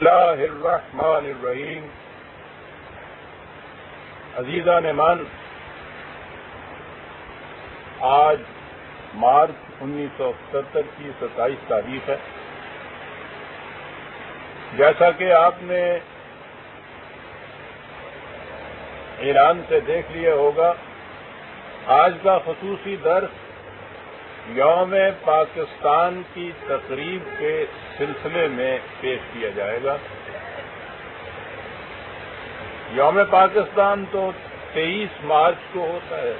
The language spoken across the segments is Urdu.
اللہ الرحمن الرحیم. عزیزان مان، آج مارچ 1977 کی 27 تاریخ ہے. جیسا کہ آپ نے اعلان سے دیکھ لیا ہوگا، آج کا خصوصی درس یوم پاکستان کی تقریب کے سلسلے میں پیش کیا جائے گا. یوم پاکستان تو 23 مارچ کو ہوتا ہے،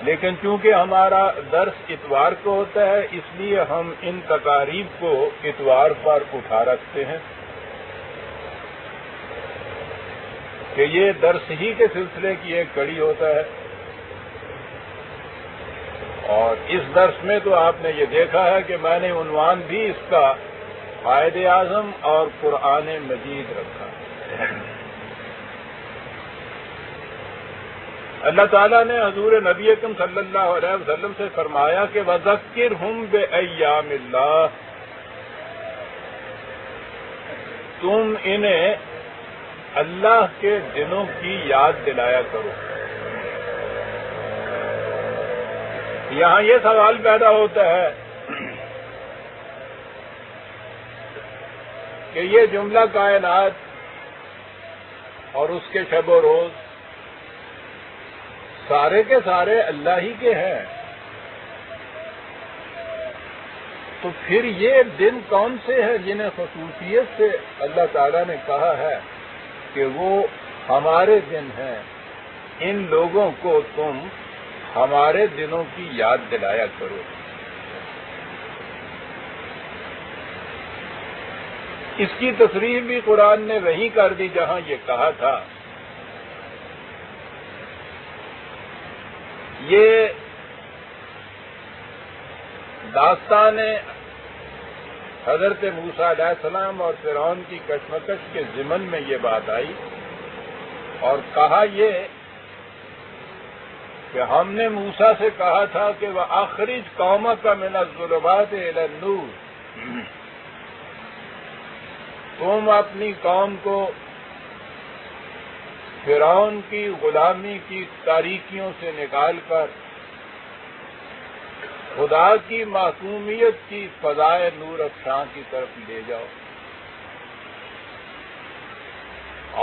لیکن چونکہ ہمارا درس اتوار کو ہوتا ہے، اس لیے ہم ان تقاریب کو اتوار پر اٹھا رکھتے ہیں کہ یہ درس ہی کے سلسلے کی ایک کڑی ہوتا ہے. اور اس درس میں تو آپ نے یہ دیکھا ہے کہ میں نے عنوان بھی اس کا قائد اعظم اور قرآن مجید رکھا. اللہ تعالیٰ نے حضور نبی اکرم صلی اللہ علیہ وسلم سے فرمایا کہ وَذَكِّرْهُمْ بِأَيَّامِ اللَّهِ، تم انہیں اللہ کے دنوں کی یاد دلایا کرو. یہاں یہ سوال پیدا ہوتا ہے کہ یہ جملہ کائنات اور اس کے شب و روز سارے کے سارے اللہ ہی کے ہیں، تو پھر یہ دن کون سے ہیں جنہیں خصوصیت سے اللہ تعالیٰ نے کہا ہے کہ وہ ہمارے دن ہیں؟ ان لوگوں کو تم ہمارے دنوں کی یاد دلایا کرو. اس کی تصریح بھی قرآن نے وہیں کر دی جہاں یہ کہا تھا. یہ داستان حضرت موسیٰ علیہ السلام اور فرعون کی کشمکش کے ضمن میں یہ بات آئی اور کہا یہ کہ ہم نے موسیٰ سے کہا تھا کہ وَأَخْرِجْ قَوْمَكَ مِنَ الظُّلُمَاتِ إِلَى النُّورِ، تم اپنی قوم کو فرعون کی غلامی کی تاریکیوں سے نکال کر خدا کی معصومیت کی فضائے نور افشاں کی طرف لے جاؤ.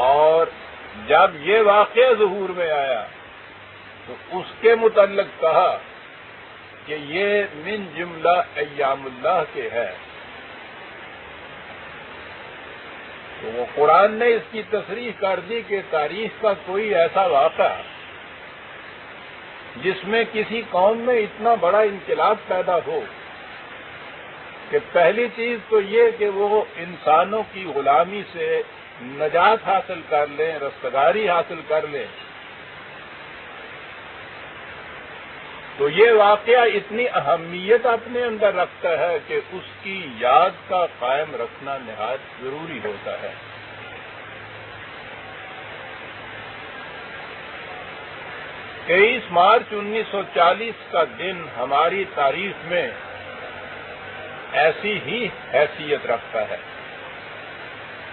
اور جب یہ واقعہ ظہور میں آیا تو اس کے متعلق کہا کہ یہ من جملہ ایام اللہ کے ہے. تو وہ قرآن نے اس کی تصریح کر دی کہ تاریخ کا کوئی ایسا واقعہ جس میں کسی قوم میں اتنا بڑا انقلاب پیدا ہو کہ پہلی چیز تو یہ کہ وہ انسانوں کی غلامی سے نجات حاصل کر لیں، رستگاری حاصل کر لیں، تو یہ واقعہ اتنی اہمیت اپنے اندر رکھتا ہے کہ اس کی یاد کا قائم رکھنا نہایت ضروری ہوتا ہے. 23 مارچ 1940 کا دن ہماری تاریخ میں ایسی ہی حیثیت رکھتا ہے.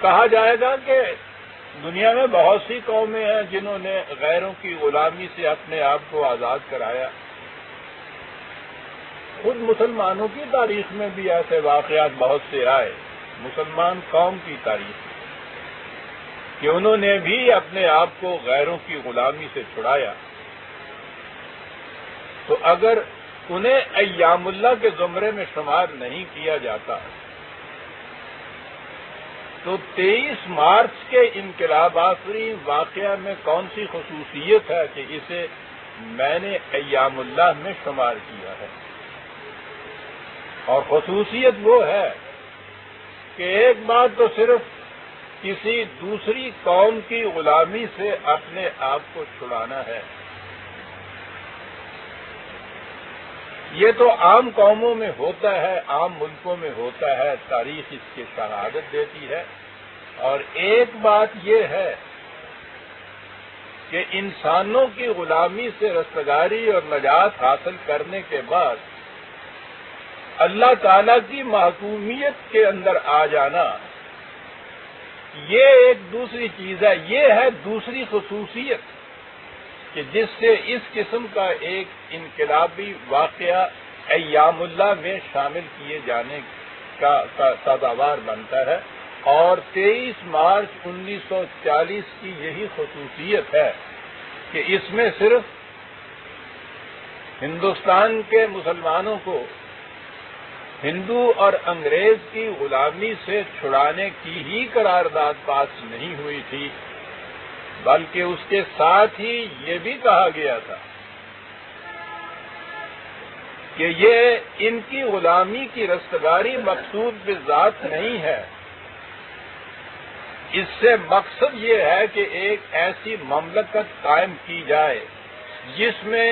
کہا جائے گا کہ دنیا میں بہت سی قومیں ہیں جنہوں نے غیروں کی غلامی سے اپنے آپ کو آزاد کرایا. خود مسلمانوں کی تاریخ میں بھی ایسے واقعات بہت سے آئے، مسلمان قوم کی تاریخ میں، کہ انہوں نے بھی اپنے آپ کو غیروں کی غلامی سے چھڑایا. تو اگر انہیں ایام اللہ کے زمرے میں شمار نہیں کیا جاتا تو 23 مارچ کے انقلاب آفرین واقعہ میں کون سی خصوصیت ہے کہ اسے میں نے ایام اللہ میں شمار کیا ہے؟ اور خصوصیت وہ ہے کہ ایک بات تو صرف کسی دوسری قوم کی غلامی سے اپنے آپ کو چھڑانا ہے. یہ تو عام قوموں میں ہوتا ہے، عام ملکوں میں ہوتا ہے، تاریخ اس کی شہادت دیتی ہے. اور ایک بات یہ ہے کہ انسانوں کی غلامی سے رستگاری اور نجات حاصل کرنے کے بعد اللہ تعالیٰ کی محکومیت کے اندر آ جانا، یہ ایک دوسری چیز ہے، یہ ہے دوسری خصوصیت کہ جس سے اس قسم کا ایک انقلابی واقعہ ایام اللہ میں شامل کیے جانے کا سازگار بنتا ہے، اور 23 مارچ 1940 کی یہی خصوصیت ہے کہ اس میں صرف ہندوستان کے مسلمانوں کو ہندو اور انگریز کی غلامی سے چھڑانے کی ہی قرارداد پاس نہیں ہوئی تھی، بلکہ اس کے ساتھ ہی یہ بھی کہا گیا تھا کہ یہ ان کی غلامی کی رستگاری مقصود بذات نہیں ہے، اس سے مقصد یہ ہے کہ ایک ایسی مملکت قائم کی جائے جس میں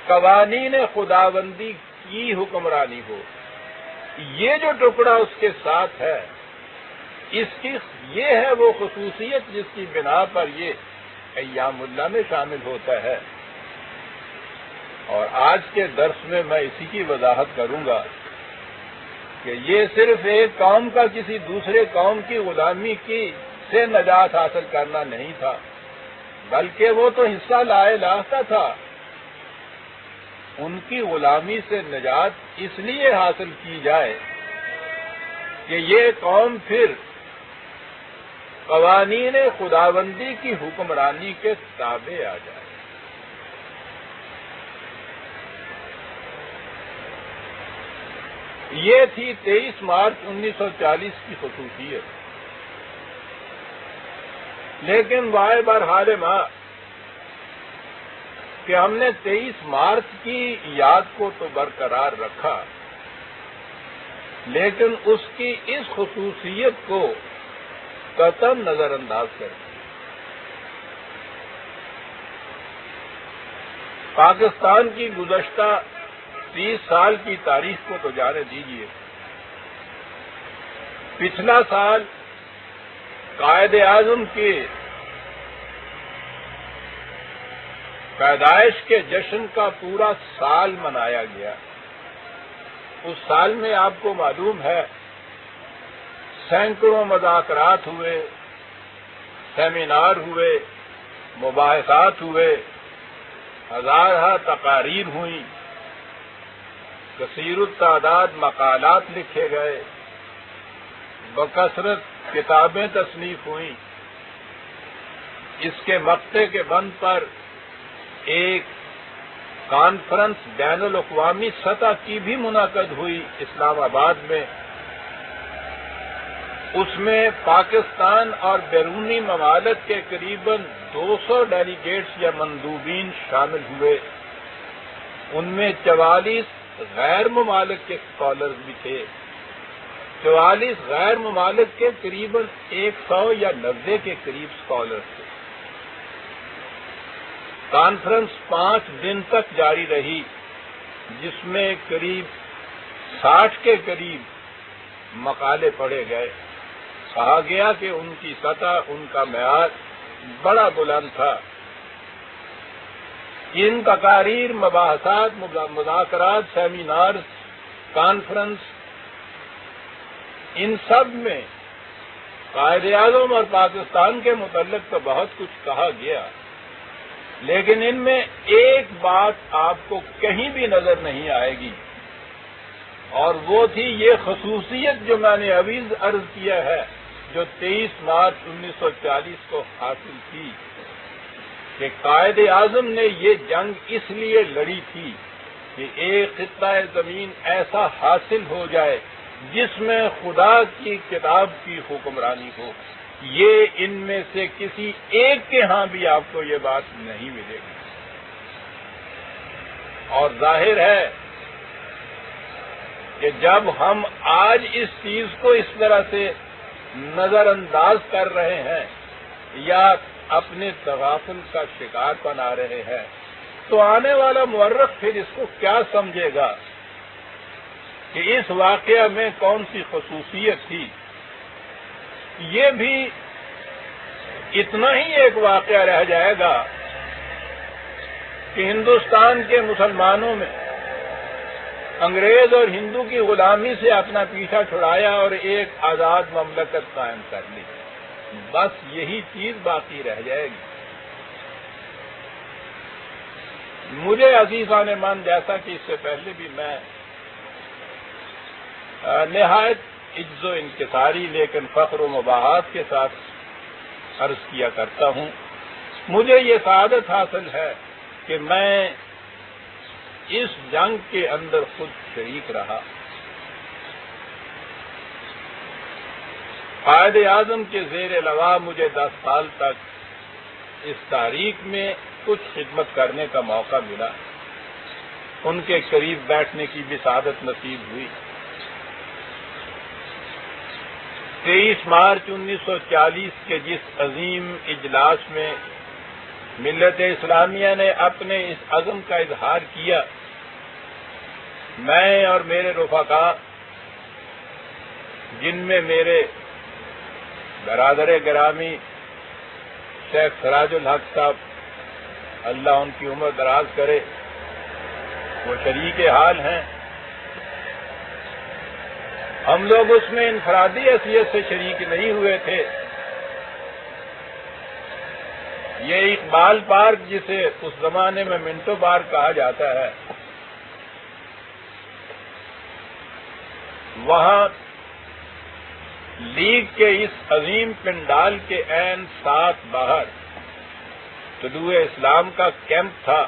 قوانین خداوندی کی حکمرانی ہو۔ یہ جو ٹکڑا اس کے ساتھ ہے، یہ ہے وہ خصوصیت جس کی بنا پر یہ ایام اللہ میں شامل ہوتا ہے۔ اور آج کے درس میں میں اسی کی وضاحت کروں گا کہ یہ صرف ایک قوم کا کسی دوسرے قوم کی غلامی سے نجات حاصل کرنا نہیں تھا، بلکہ وہ تو حصہ لائے لاتا تھا۔ ان کی غلامی سے نجات اس لیے حاصل کی جائے کہ یہ قوم پھر قوانین خداوندی کی حکمرانی کے تابع آ جائے۔ یہ تھی 23 مارچ 1940 کی خصوصیت۔ لیکن وائے برحال ما کہ ہم نے 23 مارچ کی یاد کو تو برقرار رکھا، لیکن اس کی اس خصوصیت کو قطعاً نظر انداز کر دیا۔ پاکستان کی گزشتہ 30 سال کی تاریخ کو تو جانے دیجیے۔ پچھلا سال قائد اعظم کے پیدائش کے جشن کا پورا سال منایا گیا۔ اس سال میں آپ کو معلوم ہے سینکڑوں مذاکرات ہوئے، سیمینار ہوئے، مباحثات ہوئے، ہزارہ تقاریر ہوئیں، کثیر التعداد مقالات لکھے گئے، بکثرت کتابیں تصنیف ہوئیں۔ اس کے مقطع کے بند پر ایک کانفرنس بین الاقوامی سطح کی بھی منعقد ہوئی اسلام آباد میں۔ اس میں پاکستان اور بیرونی ممالک کے قریباً 200 ڈیلیگیٹس یا مندوبین شامل ہوئے۔ ان میں 44 غیر ممالک کے اسکالرز بھی تھے۔ 44 غیر ممالک کے قریباً 100 یا 90 کے قریب اسکالرز تھے۔ کانفرنس 5 دن تک جاری رہی، جس میں قریب 60 کے قریب مقالے پڑھے گئے۔ کہا گیا کہ ان کی سطح، ان کا معیار بڑا بلند تھا۔ ان تقاریر، مباحثات، مذاکرات، سیمینارز، کانفرنس، ان سب میں قائد اعظم اور پاکستان کے متعلق تو بہت کچھ کہا گیا، لیکن ان میں ایک بات آپ کو کہیں بھی نظر نہیں آئے گی، اور وہ تھی یہ خصوصیت جو میں نے ابھی عرض کیا ہے، جو 23 مارچ 1940 کو حاصل تھی، کہ قائد اعظم نے یہ جنگ اس لیے لڑی تھی کہ ایک خطہ زمین ایسا حاصل ہو جائے جس میں خدا کی کتاب کی حکمرانی ہو۔ یہ ان میں سے کسی ایک کے ہاں بھی آپ کو یہ بات نہیں ملے گی، اور ظاہر ہے کہ جب ہم آج اس چیز کو اس طرح سے نظر انداز کر رہے ہیں یا اپنے تغافل کا شکار بنا رہے ہیں، تو آنے والا مورخ پھر اس کو کیا سمجھے گا کہ اس واقعہ میں کون سی خصوصیت تھی۔ یہ بھی اتنا ہی ایک واقعہ رہ جائے گا کہ ہندوستان کے مسلمانوں میں انگریز اور ہندو کی غلامی سے اپنا پیچھا چھڑایا اور ایک آزاد مملکت قائم کر لی۔ بس یہی چیز باقی رہ جائے گی۔ مجھے عزیزان من، جیسا کہ اس سے پہلے بھی میں نہایت عجز و انکساری لیکن فخر و مباحات کے ساتھ عرض کیا کرتا ہوں، مجھے یہ سعادت حاصل ہے کہ میں اس جنگ کے اندر خود شریک رہا۔ قائد اعظم کے زیر لوا مجھے 10 سال تک اس تاریخ میں کچھ خدمت کرنے کا موقع ملا، ان کے قریب بیٹھنے کی بھی سعادت نصیب ہوئی۔ 23 مارچ 1940 کے جس عظیم اجلاس میں ملت اسلامیہ نے اپنے اس عزم کا اظہار کیا، میں اور میرے رفقا، جن میں میرے برادر گرامی شیخ سراج الحق صاحب، اللہ ان کی عمر دراز کرے، وہ شریک حال ہیں، ہم لوگ اس میں انفرادی حیثیت سے شریک نہیں ہوئے تھے۔ یہ اقبال پارک، جسے اس زمانے میں منٹو پارک کہا جاتا ہے، وہاں لیگ کے اس عظیم پنڈال کے عین ساتھ باہر طلوع اسلام کا کیمپ تھا،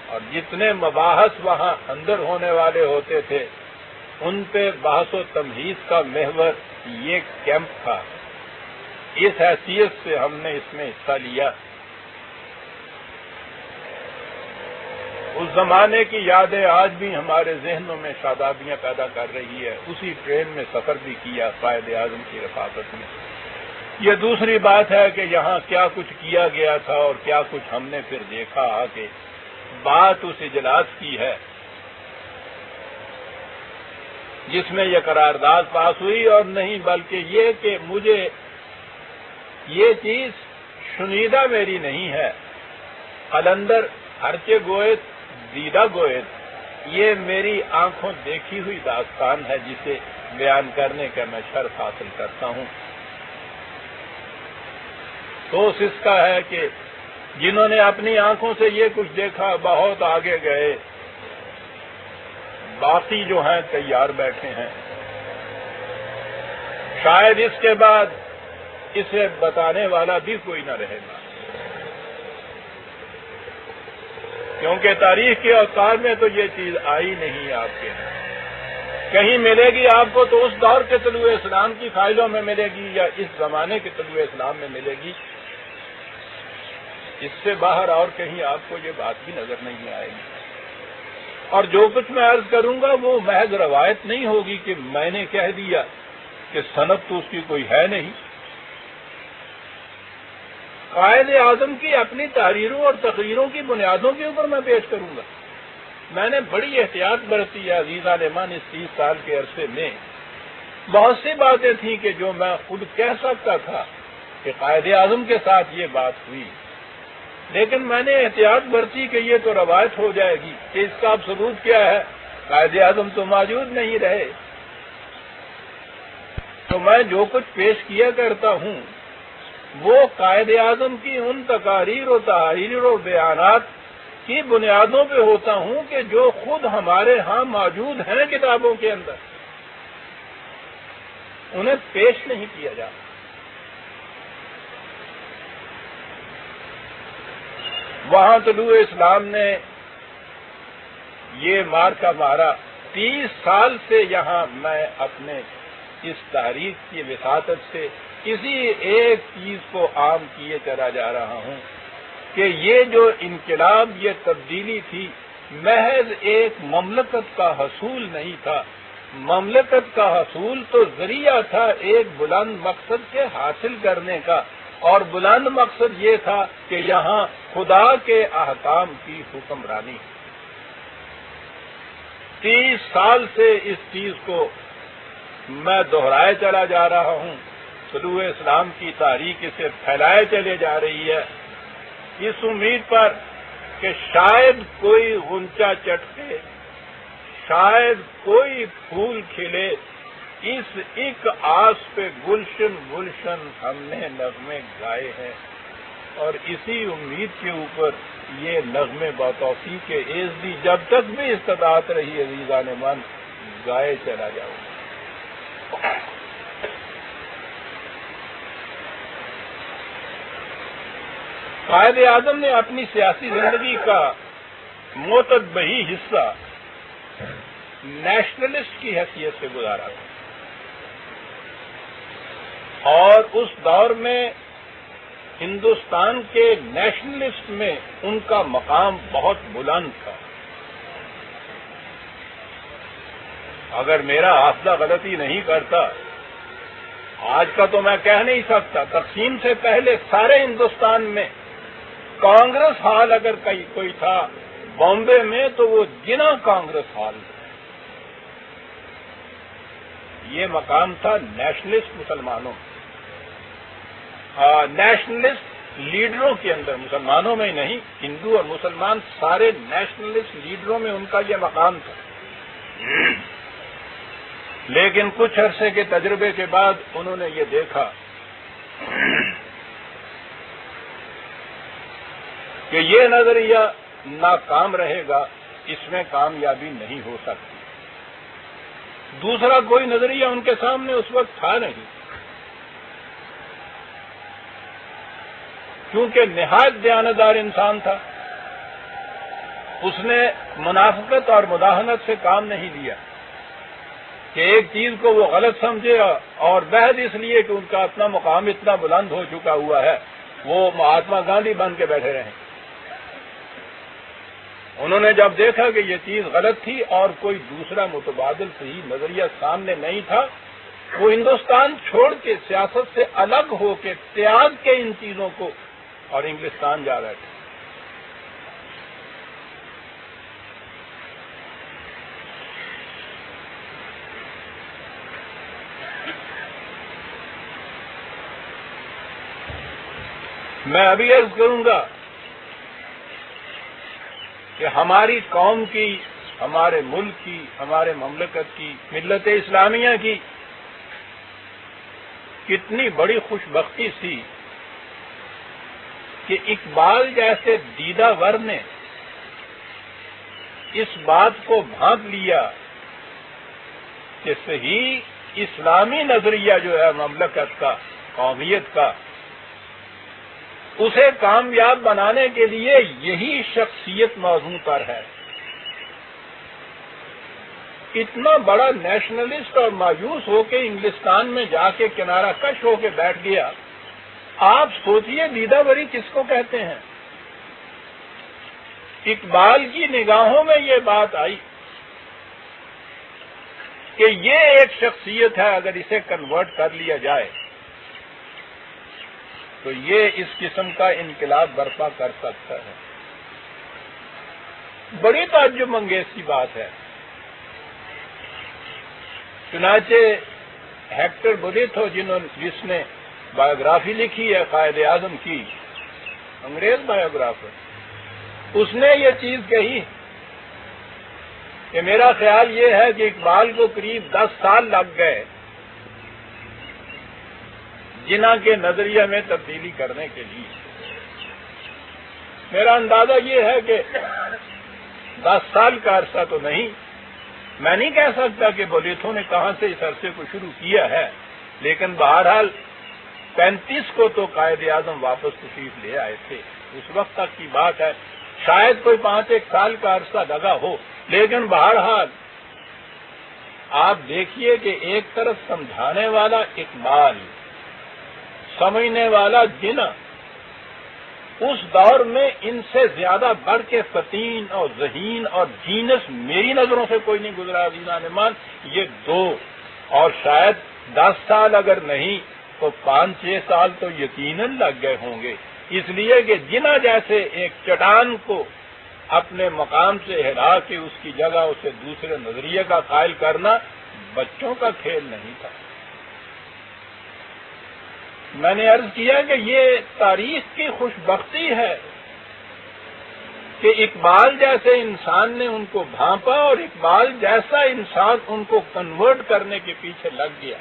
اور جتنے مباحث وہاں اندر ہونے والے ہوتے تھے ان پہ بحث و تمہید کا محور یہ کیمپ تھا۔ اس حیثیت سے ہم نے اس میں حصہ لیا۔ اس زمانے کی یادیں آج بھی ہمارے ذہنوں میں شادابیاں پیدا کر رہی ہے۔ اسی ٹرین میں سفر بھی کیا قائد اعظم کی رفاقت میں۔ یہ دوسری بات ہے کہ یہاں کیا کچھ کیا گیا تھا اور کیا کچھ ہم نے پھر دیکھا آ کے۔ بات اس اجلاس کی ہے جس میں یہ قرارداد پاس ہوئی، اور نہیں بلکہ یہ کہ مجھے یہ چیز شنیدہ میری نہیں ہے، قلندر ہرچے گوئے دیدہ گوئے، یہ میری آنکھوں دیکھی ہوئی داستان ہے جسے بیان کرنے کا میں شرف حاصل کرتا ہوں۔ افسوس اس کا ہے کہ جنہوں نے اپنی آنکھوں سے یہ کچھ دیکھا بہت آگے گئے، باقی جو ہیں تیار بیٹھے ہیں۔ شاید اس کے بعد اسے بتانے والا بھی کوئی نہ رہے گا، کیونکہ تاریخ کے اوتار میں تو یہ چیز آئی نہیں آپ کے یہاں۔ کہیں ملے گی آپ کو تو اس دور کے طلوع اسلام کی فائلوں میں ملے گی یا اس زمانے کے طلوع اسلام میں ملے گی، اس سے باہر اور کہیں آپ کو یہ بات بھی نظر نہیں آئے گی۔ اور جو کچھ میں عرض کروں گا وہ محض روایت نہیں ہوگی کہ میں نے کہہ دیا، کہ سند تو اس کی کوئی ہے نہیں۔ قائد اعظم کی اپنی تحریروں اور تقریروں کی بنیادوں کے اوپر میں پیش کروں گا۔ میں نے بڑی احتیاط برتی ہے عزیزان من، اس 30 سال کے عرصے میں بہت سی باتیں تھیں کہ جو میں خود کہہ سکتا تھا کہ قائد اعظم کے ساتھ یہ بات ہوئی، لیکن میں نے احتیاط برتی کہ یہ تو روایت ہو جائے گی کہ اس کا اب ثبوت کیا ہے، قائد اعظم تو موجود نہیں رہے۔ تو میں جو کچھ پیش کیا کرتا ہوں وہ قائد اعظم کی ان تقاریر و تحریر و بیانات کی بنیادوں پہ ہوتا ہوں کہ جو خود ہمارے ہاں موجود ہیں کتابوں کے اندر، انہیں پیش نہیں کیا جاتا۔ وہاں طلوع اسلام نے یہ مارکا مارا۔ 30 سال سے یہاں میں اپنے اس تحریک کی وساطت سے کسی ایک چیز کو عام کیے چلا جا رہا ہوں کہ یہ جو انقلاب، یہ تبدیلی تھی، محض ایک مملکت کا حصول نہیں تھا۔ مملکت کا حصول تو ذریعہ تھا ایک بلند مقصد کے حاصل کرنے کا، اور بلند مقصد یہ تھا کہ یہاں خدا کے احکام کی حکمرانی۔ 30 سال سے اس چیز کو میں دہرائے چلا جا رہا ہوں۔ طلوع اسلام کی تاریخ اسے پھیلائے چلے جا رہی ہے، اس امید پر کہ شاید کوئی غنچہ چٹکے، شاید کوئی پھول کھلے، اس ایک آس پہ گلشن گلشن ہم نے نغمے گائے ہیں، اور اسی امید کے اوپر یہ نغمے بتوفیق ایزدی جب تک بھی استطاعت رہی عزیزان من گائے چلا جاؤں۔ قائد اعظم نے اپنی سیاسی زندگی کا معتبر حصہ نیشنلسٹ کی حیثیت سے گزارا تھا، اور اس دور میں ہندوستان کے نیشنلسٹ میں ان کا مقام بہت بلند تھا۔ اگر میرا حافظہ غلطی نہیں کرتا، آج کا تو میں کہہ نہیں سکتا، تقسیم سے پہلے سارے ہندوستان میں کانگریس ہال اگر کوئی تھا بامبے میں تو وہ جنا کانگریس ہال تھا۔ یہ مقام تھا نیشنلسٹ مسلمانوں، نیشنلسٹ لیڈروں کے اندر، مسلمانوں میں نہیں، ہندو اور مسلمان سارے نیشنلسٹ لیڈروں میں ان کا یہ مقام تھا۔ لیکن کچھ عرصے کے تجربے کے بعد انہوں نے یہ دیکھا کہ یہ نظریہ ناکام رہے گا، اس میں کامیابی نہیں ہو سکتی۔ دوسرا کوئی نظریہ ان کے سامنے اس وقت تھا نہیں، کیونکہ نہایت دیانتدار انسان تھا، اس نے منافقت اور مداہنت سے کام نہیں لیا کہ ایک چیز کو وہ غلط سمجھے اور بحث اس لیے کہ ان کا اپنا مقام اتنا بلند ہو چکا ہوا ہے وہ مہاتما گاندھی بن کے بیٹھے رہے۔ انہوں نے جب دیکھا کہ یہ چیز غلط تھی اور کوئی دوسرا متبادل صحیح نظریہ سامنے نہیں تھا، وہ ہندوستان چھوڑ کے سیاست سے الگ ہو کے تیاگ کے ان چیزوں کو اور انگلستان جا رہے تھے۔ میں ابھی عرض کروں گا کہ ہماری قوم کی، ہمارے ملک کی، ہمارے مملکت کی، ملت اسلامیہ کی کتنی بڑی خوش بختی تھی کہ اقبال جیسے دیدہ ور نے اس بات کو بھانپ لیا کہ صحیح اسلامی نظریہ جو ہے مملکت کا، قومیت کا، اسے کامیاب بنانے کے لیے یہی شخصیت موضوع پر ہے۔ اتنا بڑا نیشنلسٹ اور مایوس ہو کے انگلستان میں جا کے کنارہ کش ہو کے بیٹھ گیا۔ آپ سوچئے دیدہ وری کس کو کہتے ہیں؟ اقبال کی نگاہوں میں یہ بات آئی کہ یہ ایک شخصیت ہے، اگر اسے کنورٹ کر لیا جائے تو یہ اس قسم کا انقلاب برپا کر سکتا ہے۔ بڑی تعجب انگیز سی بات ہے۔ چنانچہ ہیکٹر بولیتھو جس نے بایوگرافی لکھی ہے قائد اعظم کی، انگریز بایوگرافر، اس نے یہ چیز کہی کہ میرا خیال یہ ہے کہ اقبال کو قریب 10 سال لگ گئے جناح کے نظریہ میں تبدیلی کرنے کے لیے۔ میرا اندازہ یہ ہے کہ 10 سال کا عرصہ تو نہیں، میں نہیں کہہ سکتا کہ بولیتھو نے کہاں سے اس عرصے کو شروع کیا ہے، لیکن بہرحال 35 کو تو قائد اعظم واپس تشریف لے آئے تھے، اس وقت تک کی بات ہے، شاید کوئی 5-1 سال کا عرصہ لگا ہو، لیکن بہرحال آپ دیکھیے کہ ایک طرف سمجھانے والا اقبال، سمجھنے والا جناح، اس دور میں ان سے زیادہ بڑھ کے فطین اور ذہین اور جینس میری نظروں سے کوئی نہیں گزرا عزیزان مان۔ یہ 2 اور شاید 10 سال اگر نہیں تو 5-6 سال تو یقیناً لگ گئے ہوں گے، اس لیے کہ جناح جیسے ایک چٹان کو اپنے مقام سے ہلا کے اس کی جگہ اسے دوسرے نظریے کا قائل کرنا بچوں کا کھیل نہیں تھا۔ میں نے عرض کیا کہ یہ تاریخ کی خوش بختی ہے کہ اقبال جیسے انسان نے ان کو بھانپا اور اقبال جیسا انسان ان کو کنورٹ کرنے کے پیچھے لگ گیا.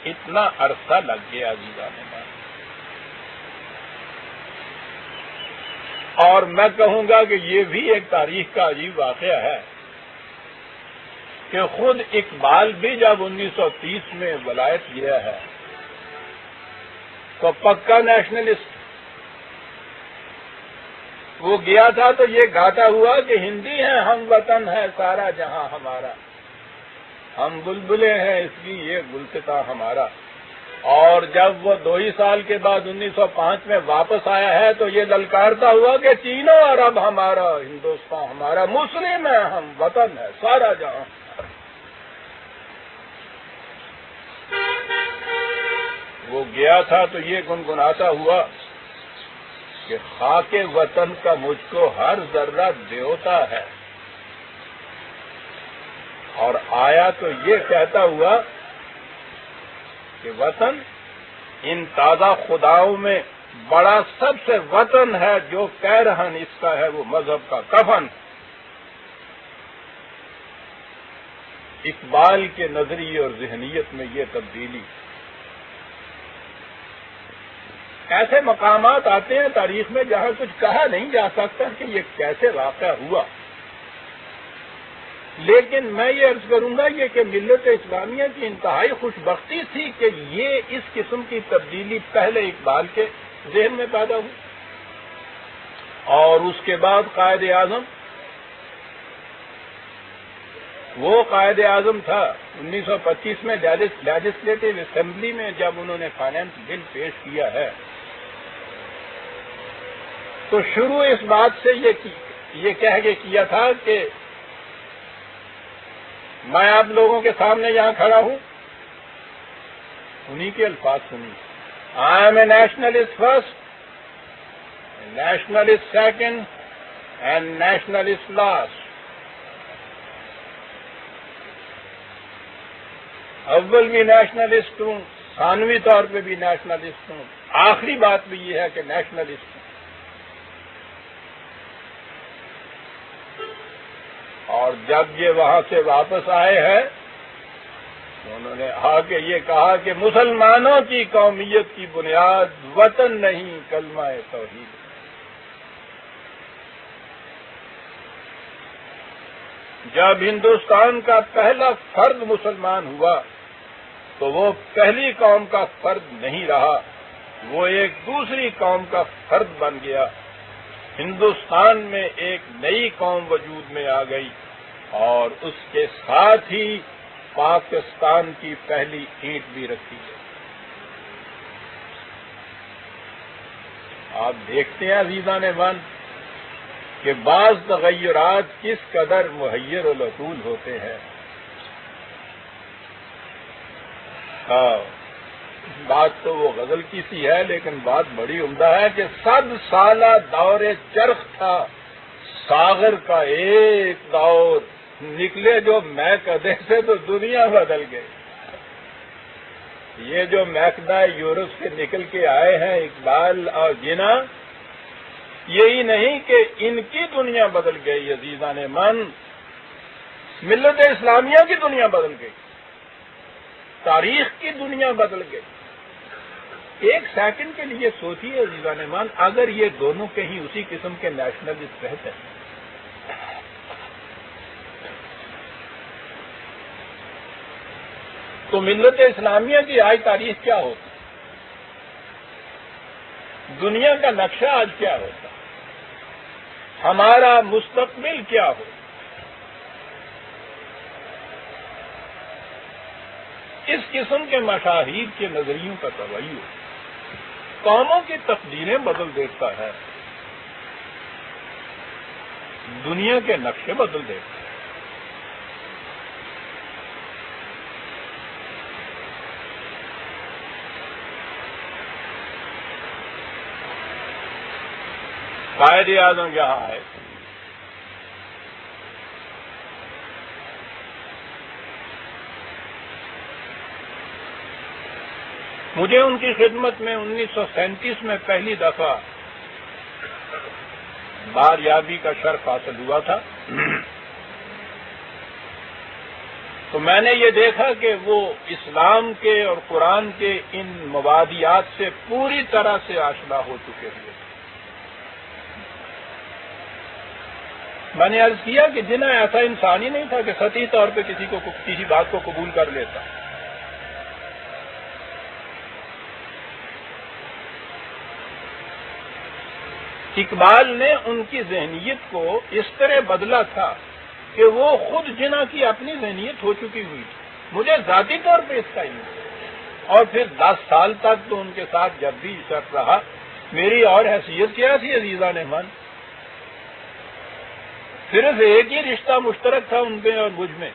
اتنا عرصہ لگ گیا عزیزان میں. اور میں کہوں گا کہ یہ بھی ایک تاریخ کا عجیب واقعہ ہے کہ خود اقبال بھی جب 1930 میں ولایت گیا ہے تو پکا نیشنلسٹ وہ گیا تھا تو یہ گاتا ہوا کہ ہندی ہے ہم وطن ہے سارا جہاں ہمارا، ہم بلبلے ہیں اس کی یہ گلستاں ہمارا. اور جب وہ 2 ہی سال کے بعد 1905 میں واپس آیا ہے تو یہ للکارتا ہوا کہ چین و عرب ہمارا، ہندوستان ہمارا، مسلم ہے ہم وطن ہے سارا جہاں. وہ گیا تھا تو یہ گنگناتا ہوا کہ خاک وطن کا مجھ کو ہر ذرہ دیوتا ہے، اور آیا تو یہ کہتا ہوا کہ وطن ان تازہ خداؤں میں بڑا سب سے وطن ہے، جو کہہ رہن اس کا ہے وہ مذہب کا کفن. اقبال کے نظریے اور ذہنیت میں یہ تبدیلی. ایسے مقامات آتے ہیں تاریخ میں جہاں کچھ کہا نہیں جا سکتا کہ یہ کیسے واقع ہوا، لیکن میں یہ عرض کروں گا یہ کہ ملت اسلامیہ کی انتہائی خوش بختی تھی کہ یہ اس قسم کی تبدیلی پہلے اقبال کے ذہن میں پیدا ہوئی، اور اس کے بعد قائد اعظم، وہ قائد اعظم تھا 1925 میں لیجسلیٹو اسمبلی میں جب انہوں نے فائنانس بل پیش کیا ہے تو شروع اس بات سے یہ کہہ کے کیا تھا کہ میں آپ لوگوں کے سامنے یہاں کھڑا ہوں، انہی کے الفاظ سنیے. I am a nationalist first, nationalist second and nationalist last. اول بھی نیشنلسٹ ہوں، ثانوی طور پہ بھی نیشنلسٹ ہوں، آخری بات بھی یہ ہے کہ نیشنلسٹ ہوں. اور جب یہ وہاں سے واپس آئے ہیں تو انہوں نے آگے یہ کہا کہ مسلمانوں کی قومیت کی بنیاد وطن نہیں کلمہ توحید. جب ہندوستان کا پہلا فرد مسلمان ہوا تو وہ پہلی قوم کا فرد نہیں رہا، وہ ایک دوسری قوم کا فرد بن گیا. ہندوستان میں ایک نئی قوم وجود میں آ گئی اور اس کے ساتھ ہی پاکستان کی پہلی اینٹ بھی رکھی گئی. آپ دیکھتے ہیں عزیزان من کہ بعض تغیرات کس قدر محیر العقول ہوتے ہیں. بات تو وہ غزل کی سی ہے لیکن بات بڑی عمدہ ہے کہ 100 سالہ دور چرخ تھا ساغر کا ایک دور، نکلے جو میں کدے سے تو دنیا بدل گئی. یہ جو میکدا یورپ سے نکل کے آئے ہیں اقبال اور جنا، یہی نہیں کہ ان کی دنیا بدل گئی عزیزان من، ملت اسلامیہ کی دنیا بدل گئی، تاریخ کی دنیا بدل گئی. ایک سیکنڈ کے لیے سوچیے عزیزان من، اگر یہ دونوں کہیں اسی قسم کے نیشنلسٹ رہتے ہیں تو ملت اسلامیہ کی آج تاریخ کیا ہوتی، دنیا کا نقشہ آج کیا ہوتا، ہمارا مستقبل کیا ہو. اس قسم کے مشاہیر کے نظریوں کا تبعیض قوموں کی تقدیریں بدل دیتا ہے، دنیا کے نقشے بدل دیتا ہے. قائد اعظم یہاں ہے، مجھے ان کی خدمت میں 1937 میں پہلی دفعہ باریابی کا شرف حاصل ہوا تھا، تو میں نے یہ دیکھا کہ وہ اسلام کے اور قرآن کے ان مبادیات سے پوری طرح سے آشنا ہو چکے ہوئے تھے۔ میں نے عرض کیا کہ جنہیں ایسا انسان ہی نہیں تھا کہ سطحی طور پہ کسی بات کو قبول کر لیتا۔ اقبال نے ان کی ذہنیت کو اس طرح بدلا تھا کہ وہ خود جنا کی اپنی ذہنیت ہو چکی ہوئی تھی، مجھے ذاتی طور پہ اس کا علم، اور پھر 10 سال تک تو ان کے ساتھ جب بھی شرط رہا، میری اور حیثیت کیا تھی عزیزان احمد؟ صرف ایک ہی رشتہ مشترک تھا ان میں اور مجھ میں،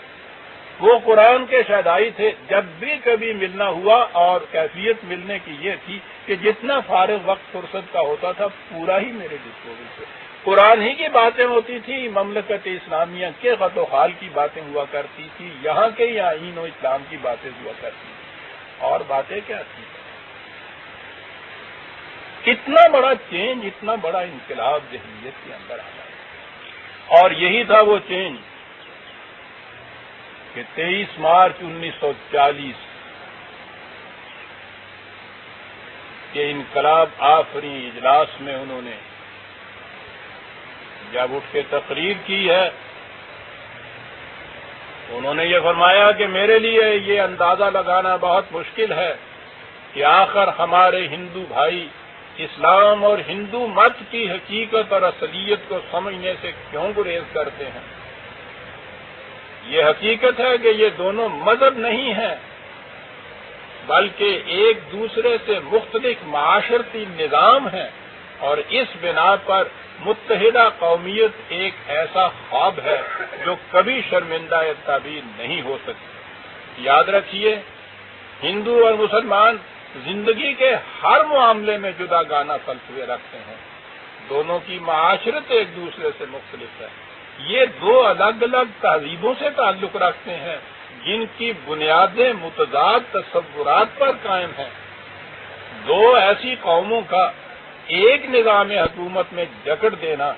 وہ قرآن کے شہدائی تھے۔ جب بھی کبھی ملنا ہوا اور کیفیت ملنے کی یہ تھی کہ جتنا فارغ وقت فرصت کا ہوتا تھا پورا ہی میرے ڈسپوزل سے قرآن ہی کی باتیں ہوتی تھی، مملکت اسلامیہ کے خط و خال کی باتیں ہوا کرتی تھی، یہاں کے یا آئین و اسلام کی باتیں ہوا کرتی تھی، اور باتیں کیا تھی؟ اتنا بڑا چینج، اتنا بڑا انقلاب ذہنیت کے اندر آیا، اور یہی تھا وہ چینج کہ 23 مارچ 1940 کے انقلاب آفریں اجلاس میں انہوں نے جب اٹھ کے تقریر کی ہے، انہوں نے یہ فرمایا کہ میرے لیے یہ اندازہ لگانا بہت مشکل ہے کہ آخر ہمارے ہندو بھائی اسلام اور ہندو مت کی حقیقت اور اصلیت کو سمجھنے سے کیوں گریز کرتے ہیں۔ یہ حقیقت ہے کہ یہ دونوں مذہب نہیں ہیں بلکہ ایک دوسرے سے مختلف معاشرتی نظام ہیں، اور اس بنا پر متحدہ قومیت ایک ایسا خواب ہے جو کبھی شرمندہ تعبیر نہیں ہو سکتی۔ یاد رکھیے، ہندو اور مسلمان زندگی کے ہر معاملے میں جدا گانا فلسفے رکھتے ہیں، دونوں کی معاشرت ایک دوسرے سے مختلف ہے، یہ دو الگ الگ تہذیبوں سے تعلق رکھتے ہیں جن کی بنیادیں متضاد تصورات پر قائم ہیں۔ دو ایسی قوموں کا ایک نظام حکومت میں جکڑ دینا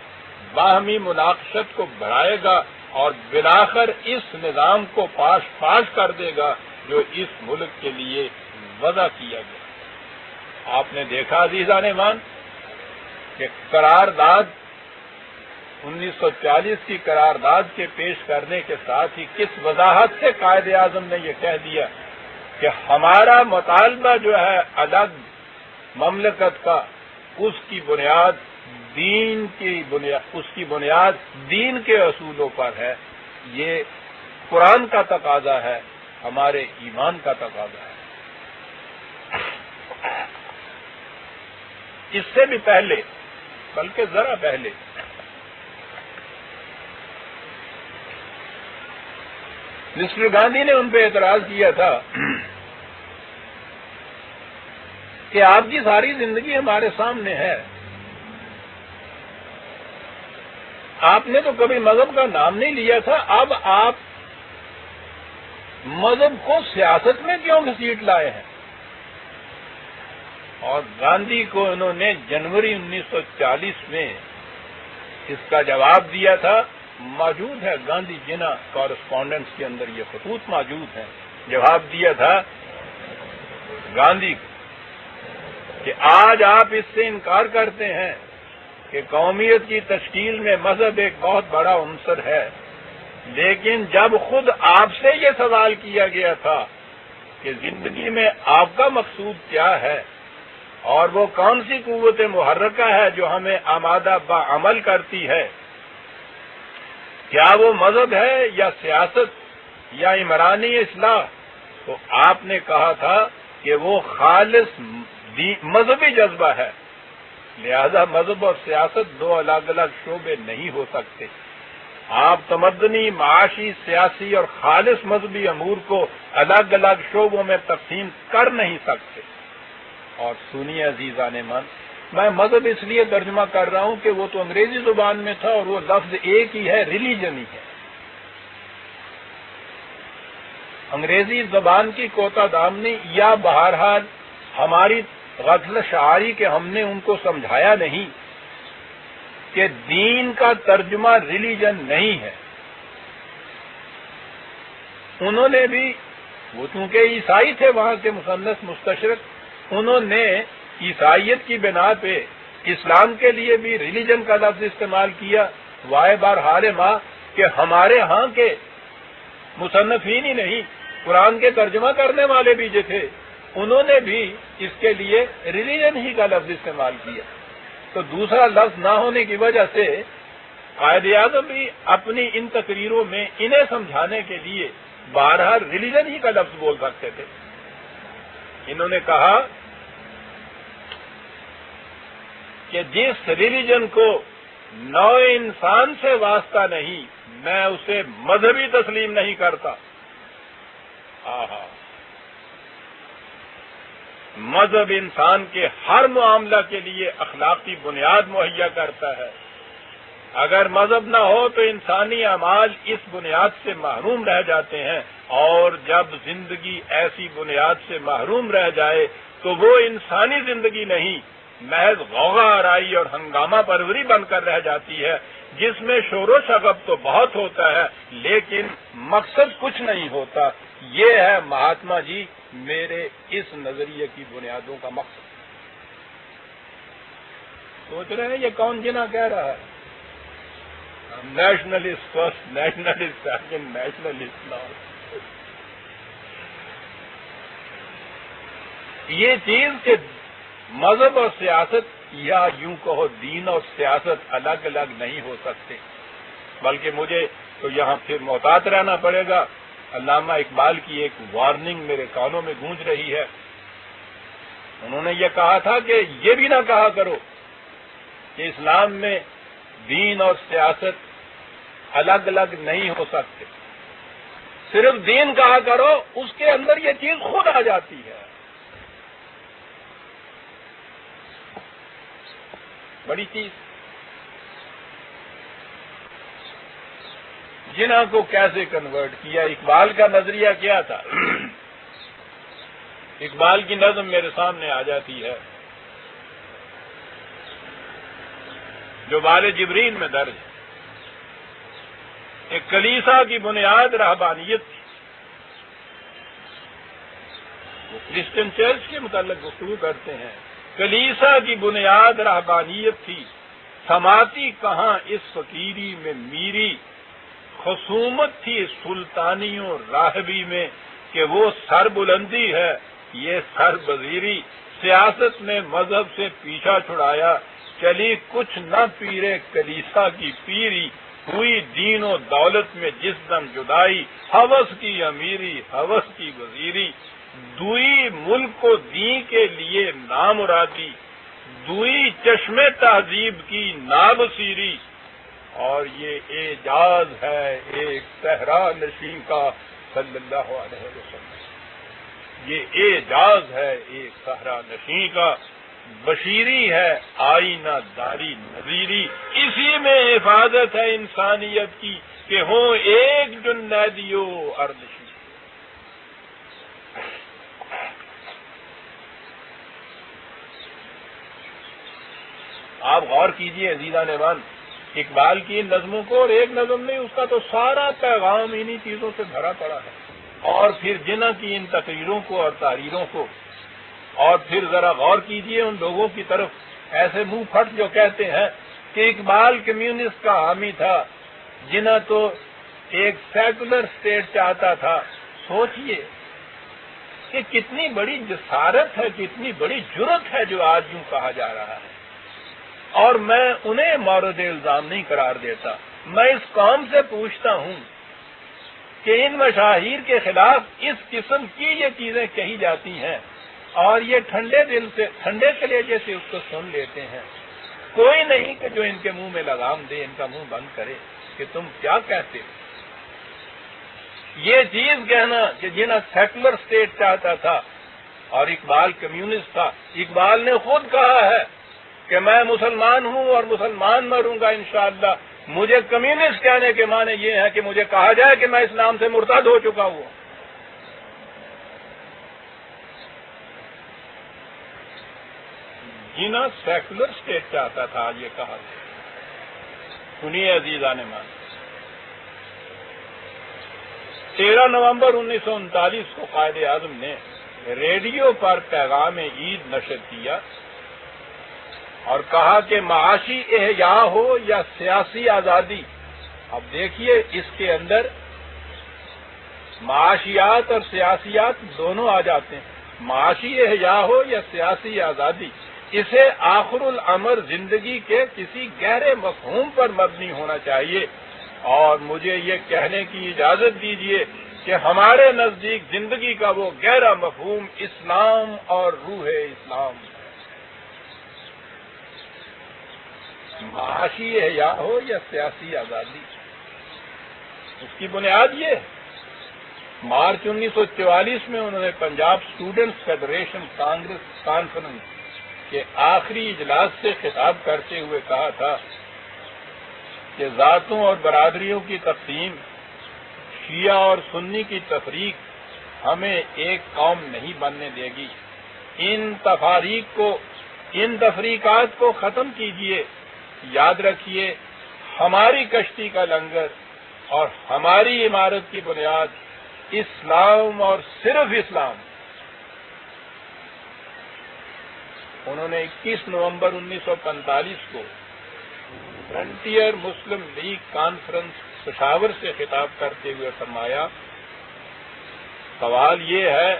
باہمی مناقشت کو بڑھائے گا اور بالآخر اس نظام کو پاش کر دے گا جو اس ملک کے لیے وضع کیا گیا۔ آپ نے دیکھا عزیزان امان کہ قرارداد 1940 کی قرارداد کے پیش کرنے کے ساتھ ہی کس وضاحت سے قائد اعظم نے یہ کہہ دیا کہ ہمارا مطالبہ جو ہے الگ مملکت کا، اس کی بنیاد دین کے اصولوں پر ہے، یہ قرآن کا تقاضا ہے، ہمارے ایمان کا تقاضا ہے۔ اس سے بھی پہلے، بلکہ ذرا پہلے، مسٹر گاندھی نے ان پہ اعتراض کیا تھا کہ آپ کی ساری زندگی ہمارے سامنے ہے، آپ نے تو کبھی مذہب کا نام نہیں لیا تھا، اب آپ مذہب کو سیاست میں کیوں گھسیٹ لائے ہیں؟ اور گاندھی کو انہوں نے جنوری 1940 میں اس کا جواب دیا تھا، موجود ہے گاندھی جنا کورسپونڈنٹس کے اندر یہ خطوط موجود ہیں۔ جواب دیا تھا گاندھی کو کہ آج آپ اس سے انکار کرتے ہیں کہ قومیت کی تشکیل میں مذہب ایک بہت بڑا عنصر ہے، لیکن جب خود آپ سے یہ سوال کیا گیا تھا کہ زندگی میں آپ کا مقصود کیا ہے اور وہ کون سی قوت محرکہ ہے جو ہمیں آمادہ بعمل کرتی ہے، کیا وہ مذہب ہے یا سیاست یا عمرانی اصلاح، تو آپ نے کہا تھا کہ وہ خالص مذہبی جذبہ ہے، لہذا مذہب اور سیاست دو الگ الگ شعبے نہیں ہو سکتے۔ آپ تمدنی، معاشی، سیاسی اور خالص مذہبی امور کو الگ الگ شعبوں میں تقسیم کر نہیں سکتے۔ اور سنیے عزیزان من، میں مذہب اس لیے ترجمہ کر رہا ہوں کہ وہ تو انگریزی زبان میں تھا اور وہ لفظ ایک ہی ہے، ریلیجن ہی ہے۔ انگریزی زبان کی کوتا دامنی یا بہرحال ہماری غفلت شعاری کہ ہم نے ان کو سمجھایا نہیں کہ دین کا ترجمہ ریلیجن نہیں ہے. انہوں نے بھی، وہ چونکہ عیسائی تھے وہاں کے مصنف مستشرق، انہوں نے عیسائیت کی بنا پہ اسلام کے لیے بھی ریلیجن کا لفظ استعمال کیا. وائے بار حال ماں کہ ہمارے ہاں کے مصنفین ہی نہیں، قرآن کے ترجمہ کرنے والے بھی جو تھے انہوں نے بھی اس کے لیے ریلیجن ہی کا لفظ استعمال کیا. تو دوسرا لفظ نہ ہونے کی وجہ سے قائد اعظم بھی اپنی ان تقریروں میں انہیں سمجھانے کے لیے بہرحال ریلیجن ہی کا لفظ بول سکتے تھے. انہوں نے کہا کہ جس ریلیجن کو نوع انسان سے واسطہ نہیں، میں اسے مذہبی تسلیم نہیں کرتا. مذہب انسان کے ہر معاملہ کے لیے اخلاقی بنیاد مہیا کرتا ہے. اگر مذہب نہ ہو تو انسانی اعمال اس بنیاد سے محروم رہ جاتے ہیں، اور جب زندگی ایسی بنیاد سے محروم رہ جائے تو وہ انسانی زندگی نہیں، محض غوغا آرائی اور ہنگامہ پروری بن کر رہ جاتی ہے، جس میں شور و شغب تو بہت ہوتا ہے لیکن مقصد کچھ نہیں ہوتا. یہ ہے مہاتما جی میرے اس نظریے کی بنیادوں کا مقصد. سوچ رہے ہیں یہ کون جنا کہہ رہا ہے؟ Nationalist first, nationalist second, nationalist last. یہ چیز کہ مذہب اور سیاست، یا یوں کہو دین اور سیاست الگ الگ نہیں ہو سکتے، بلکہ مجھے تو یہاں پھر محتاط رہنا پڑے گا. علامہ اقبال کی ایک وارننگ میرے کانوں میں گونج رہی ہے. انہوں نے یہ کہا تھا کہ یہ بھی نہ کہا کرو کہ اسلام میں دین اور سیاست الگ الگ نہیں ہو سکتے، صرف دین کہا کرو، اس کے اندر یہ چیز خود آ جاتی ہے. بڑی چیز. جنہوں کو کیسے کنورٹ کیا؟ اقبال کا نظریہ کیا تھا؟ اقبال کی نظم میرے سامنے آ جاتی ہے جو بال جبرین میں درج ہے. ایک کلیسا کی بنیاد رہبانیت تھی. وہ کرسچن چرچ کے متعلق گفتگو کرتے ہیں. کلیسا کی بنیاد رہبانیت تھی، سماتی کہاں اس فقیری میں میری، خصومت تھی سلطانیوں راہبی میں کہ وہ سر بلندی ہے یہ سر بزیری. سیاست میں مذہب سے پیچھا چھڑایا، چلی کچھ نہ پیرے کلیسا کی پیری، ہوئی دین و دولت میں جس دم جدائی، ہوس کی امیری ہوس کی وزیری، دوئی ملک کو دین کے لیے نامرادی، دوئی چشم تہذیب کی نابصیری. اور یہ اعجاز ہے ایک صحرا نشین کا صلی اللہ علیہ وسلم. یہ اعجاز ہے ایک صحرا نشین کا، بشیری ہے آئینہ داری نظیری. اسی میں حفاظت ہے انسانیت کی کہ ہوں ایک جنیدیو اردشی. آپ غور کیجئے عزیزان ایمان اقبال کی نظموں کو، اور ایک نظم نہیں، اس کا تو سارا پیغام انہی چیزوں سے بھرا پڑا ہے. اور پھر جنہوں کی ان تقریروں کو اور تحریروں کو، اور پھر ذرا غور کیجئے ان لوگوں کی طرف ایسے منہ پھٹ جو کہتے ہیں کہ اقبال کمیونسٹ کا حامی تھا، جنہوں تو ایک سیکولر اسٹیٹ چاہتا تھا. سوچئے کہ کتنی بڑی جسارت ہے، کتنی بڑی جرت ہے جو آج یوں کہا جا رہا ہے. اور میں انہیں مورد الزام نہیں قرار دیتا، میں اس قوم سے پوچھتا ہوں کہ ان مشاہیر کے خلاف اس قسم کی یہ چیزیں کہی جاتی ہیں اور یہ ٹھنڈے دل سے، ٹھنڈے کلیجے سے اس کو سن لیتے ہیں. کوئی نہیں کہ جو ان کے منہ میں لگام دے، ان کا منہ بند کرے کہ تم کیا کہتے ہو. یہ چیز کہنا کہ جنہیں سیکولر اسٹیٹ چاہتا تھا اور اقبال کمیونسٹ تھا. اقبال نے خود کہا ہے کہ میں مسلمان ہوں اور مسلمان مروں گا انشاءاللہ. مجھے کمیونسٹ کہنے کے معنی یہ ہے کہ مجھے کہا جائے کہ میں اسلام سے مرتد ہو چکا ہوں. جنہیں سیکولر اسٹیٹ چاہتا تھا یہ کہا. سنیے عزیزان مان، 13 نومبر 1939 کو قائد اعظم نے ریڈیو پر پیغام عید نشر کیا اور کہا کہ معاشی احیاء ہو یا سیاسی آزادی. اب دیکھیے اس کے اندر معاشیات اور سیاسیات دونوں آ جاتے ہیں. معاشی احیاء ہو یا سیاسی آزادی، اسے آخر الامر زندگی کے کسی گہرے مفہوم پر مبنی ہونا چاہیے. اور مجھے یہ کہنے کی اجازت دیجیے کہ ہمارے نزدیک زندگی کا وہ گہرا مفہوم اسلام اور روح اسلام ہے. معاشی احیاء ہو یا سیاسی آزادی، اس کی بنیاد یہ ہے. مارچ 1944 میں انہوں نے پنجاب اسٹوڈنٹس فیڈریشن کانفرنس کے آخری اجلاس سے خطاب کرتے ہوئے کہا تھا کہ ذاتوں اور برادریوں کی تقسیم، شیعہ اور سنی کی تفریق ہمیں ایک قوم نہیں بننے دے گی. ان تفریقات کو ختم کیجیے. یاد رکھیے، ہماری کشتی کا لنگر اور ہماری عمارت کی بنیاد اسلام اور صرف اسلام. انہوں نے 21 نومبر 1945 کو فرنٹیئر مسلم لیگ کانفرنس پشاور سے خطاب کرتے ہوئے فرمایا، سوال یہ ہے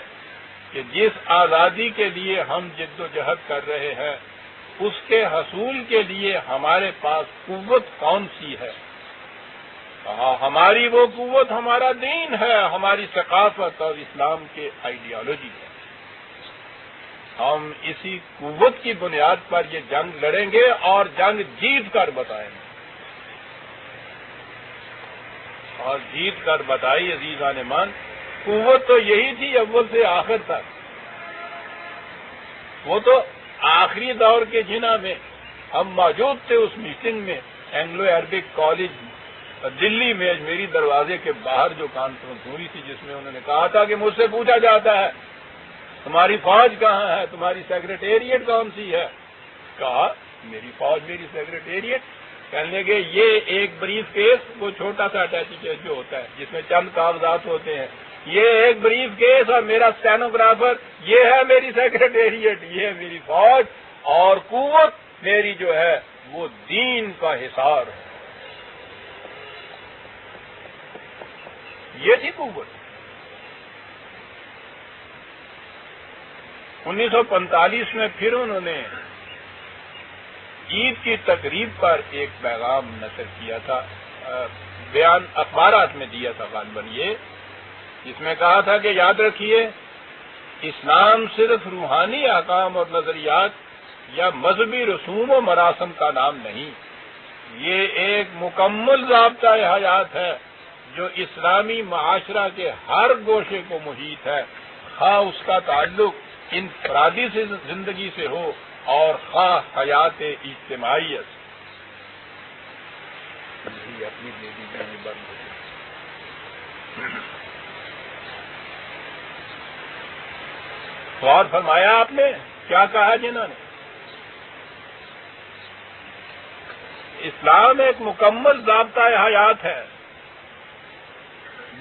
کہ جس آزادی کے لیے ہم جد و جہد کر رہے ہیں، اس کے حصول کے لیے ہمارے پاس قوت کون سی ہے؟ کہا، ہماری وہ قوت ہمارا دین ہے، ہماری ثقافت اور اسلام کے آئیڈیالوجی ہے. ہم اسی قوت کی بنیاد پر یہ جنگ لڑیں گے اور جنگ جیت کر بتائیں گے. اور جیت کر بتائی عزیزان مان. قوت تو یہی تھی اول سے آخر تک. وہ تو آخری دور کے جنا میں ہم موجود تھے اس میٹنگ میں، اینگلو عربک کالج دلی میں اجمیری دروازے کے باہر جو کانفرنس ہوئی تھی، جس میں انہوں نے کہا تھا کہ مجھ سے پوچھا جاتا ہے تمہاری فوج کہاں ہے، تمہاری سیکریٹریٹ کون سی ہے؟ کہا میری فوج میری سیکریٹریٹ. کہنے لگے یہ ایک بریف کیس، وہ چھوٹا سا اٹیچی کیس جو ہوتا ہے جس میں چند کاغذات ہوتے ہیں، یہ ایک بریف کیس اور میرا اسٹینوگرافر، یہ ہے میری سیکریٹریٹ، یہ ہے میری فوج، اور قوت میری جو ہے وہ دین کا حصار ہے. یہ تھی قوت. 1945 میں پھر انہوں نے عید کی تقریب پر ایک پیغام نشر کیا تھا، بیان اخبارات میں دیا تھا غالباً یہ، جس میں کہا تھا کہ یاد رکھیے، اسلام صرف روحانی احکام اور نظریات یا مذہبی رسوم و مراسم کا نام نہیں، یہ ایک مکمل ضابطۂ حیات ہے جو اسلامی معاشرہ کے ہر گوشے کو محیط ہے، خواہ اس کا تعلق انفرادی زندگی سے ہو اور خواہ حیات اجتماعیت سے. اپنی بند ہو غور فرمایا آپ نے کیا کہا جنہوں نے؟ اسلام ایک مکمل ضابطۂ حیات ہے